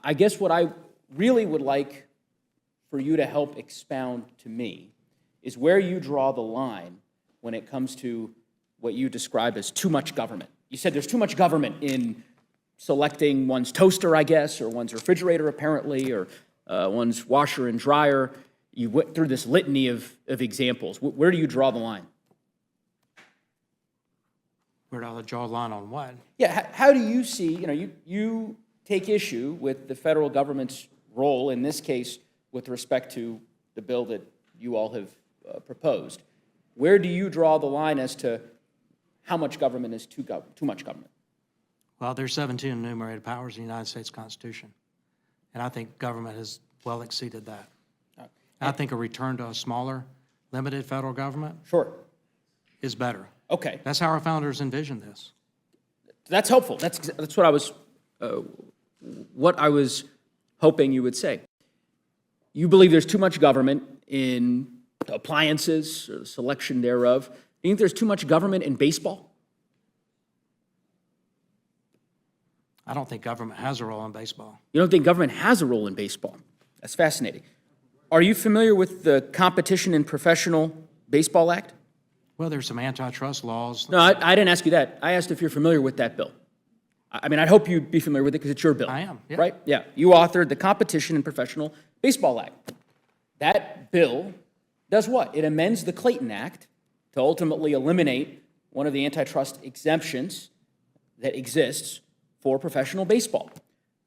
I guess what I really would like for you to help expound to me is where you draw the line when it comes to what you describe as too much government. You said there's too much government in selecting one's toaster, I guess, or one's refrigerator, apparently, or one's washer and dryer. You went through this litany of examples. Where do you draw the line? Where do I draw the line on what? Yeah, how do you see, you take issue with the federal government's role, in this case, with respect to the bill that you all have proposed. Where do you draw the line as to how much government is too much government? Well, there's 17 enumerated powers in the United States Constitution, and I think government has well exceeded that. I think a return to a smaller, limited federal government is better. Okay. That's how our founders envisioned this. That's helpful. That's what I was hoping you would say. You believe there's too much government in appliances, or the selection thereof. Do you think there's too much government in baseball? I don't think government has a role in baseball. You don't think government has a role in baseball? That's fascinating. Are you familiar with the Competition in Professional Baseball Act? Well, there's some antitrust laws. No, I didn't ask you that. I asked if you're familiar with that bill. I mean, I'd hope you'd be familiar with it because it's your bill. I am, yeah. Right? Yeah. You authored the Competition in Professional Baseball Act. That bill does what? It amends the Clayton Act to ultimately eliminate one of the antitrust exemptions that exists for professional baseball.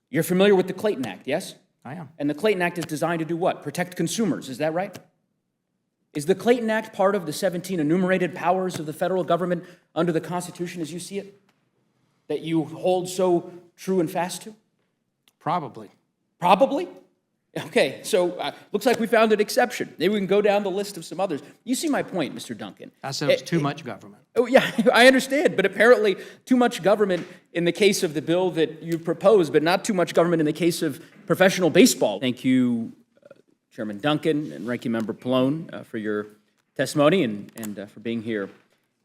You're familiar with the Clayton Act, yes? I am. And the Clayton Act is designed to do what? Protect consumers, is that right? Is the Clayton Act part of the 17 enumerated powers of the federal government under the Constitution as you see it, that you hold so true and fast to? Probably. Probably? Okay, so looks like we found an exception. Maybe we can go down the list of some others. You see my point, Mr. Duncan. I said it's too much government. Oh, yeah, I understand, but apparently too much government in the case of the bill that you proposed, but not too much government in the case of professional baseball. Thank you, Chairman Duncan and Ranking Member Pallone, for your testimony and for being here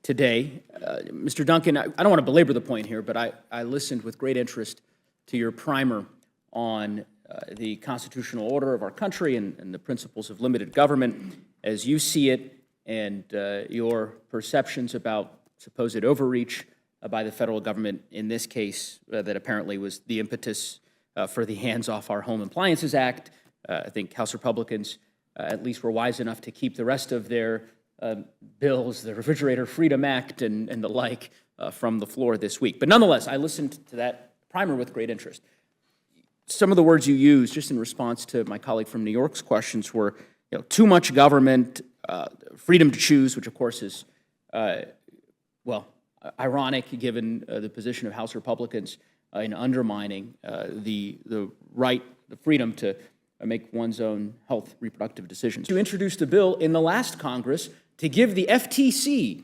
today. Mr. Duncan, I don't want to belabor the point here, but I listened with great interest to your primer on the constitutional order of our country and the principles of limited government as you see it, and your perceptions about supposed overreach by the federal government in this case that apparently was the impetus for the Hands Off Our Home Appliances Act. I think House Republicans at least were wise enough to keep the rest of their bills, the Refrigerator Freedom Act and the like, from the floor this week. But nonetheless, I listened to that primer with great interest. Some of the words you used, just in response to my colleague from New York's questions, were too much government, freedom to choose, which of course is, ironic given the position of House Republicans in undermining the right, the freedom to make one's own health reproductive decisions. You introduced a bill in the last Congress to give the FTC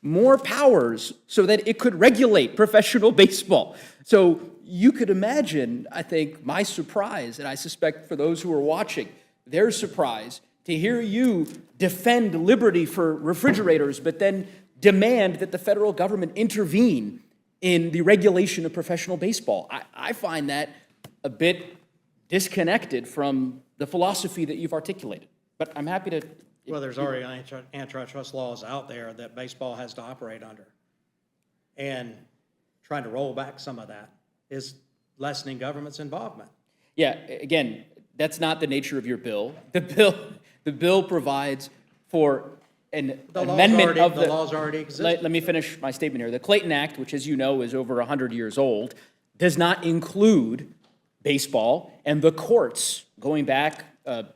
more powers so that it could regulate professional baseball. So you could imagine, I think, my surprise, and I suspect for those who are watching, their surprise to hear you defend liberty for refrigerators, but then demand that the federal government intervene in the regulation of professional baseball. I find that a bit disconnected from the philosophy that you've articulated. But I'm happy to... Well, there's already antitrust laws out there that baseball has to operate under. And trying to roll back some of that is lessening government's involvement. Yeah, again, that's not the nature of your bill. The bill provides for an amendment of the... The laws already exist. Let me finish my statement here. The Clayton Act, which as you know is over 100 years old, does not include baseball, and the courts, going back a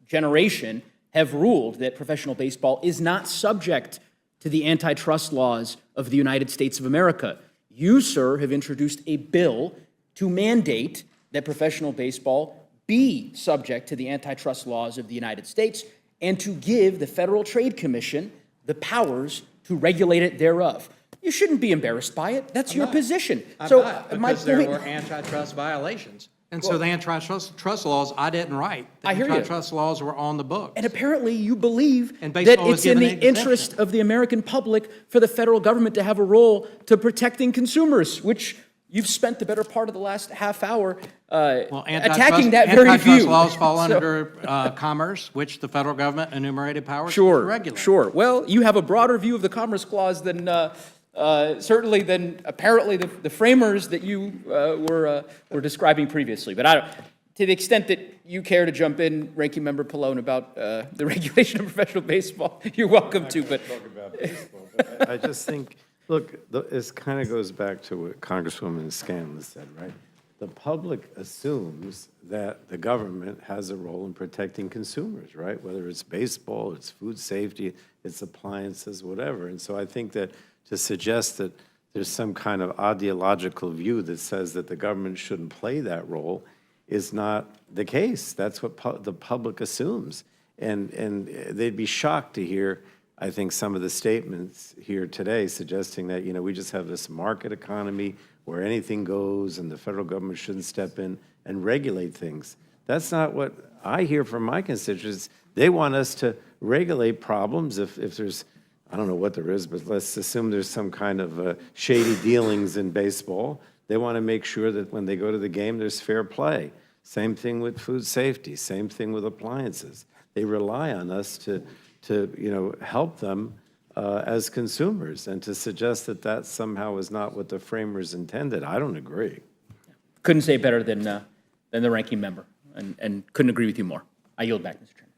generation, have ruled that professional baseball is not subject to the antitrust laws of the United States of America. You, sir, have introduced a bill to mandate that professional baseball be subject to the antitrust laws of the United States and to give the Federal Trade Commission the powers to regulate it thereof. You shouldn't be embarrassed by it. That's your position. Because there were antitrust violations. And so the antitrust laws, I didn't write. The I hear you. antitrust laws were on the books. And apparently you believe And that baseball was it's in given the an interest exemption. of the American public for the federal government to have a role to protecting consumers, which you've spent the better part of the last half hour Well, attacking that very antitrust view. laws fall So- under commerce, which the federal government enumerated powers to Sure, regulate. sure. Well, you have a broader view of the Commerce Clause than, certainly than apparently the framers that you were describing previously. But I don't, to the extent that you care to jump in, Ranking Member Pallone, about the regulation of professional baseball, you're welcome to, but. I just think, look, this kind of goes back to what Congresswoman Scanlon said, right? The public assumes that the government has a role in protecting consumers, right? Whether it's baseball, it's food safety, it's appliances, whatever. And so I think that to suggest that there's some kind of ideological view that says that the government shouldn't play that role is not the case. That's what the public assumes. And they'd be shocked to hear, I think, some of the statements here today suggesting that, we just have this market economy where anything goes and the federal government shouldn't step in and regulate things. That's not what I hear from my constituents. They want us to regulate problems if there's, I don't know what there is, but let's assume there's some kind of shady dealings in baseball. They want to make sure that when they go to the game, there's fair play. Same thing with food safety, same thing with appliances. They rely on us to help them as consumers, and to suggest that that somehow is not what the framers intended, I don't agree. Couldn't say better than the Ranking Member, and couldn't agree with you more. I yield back, Mr. Chairman.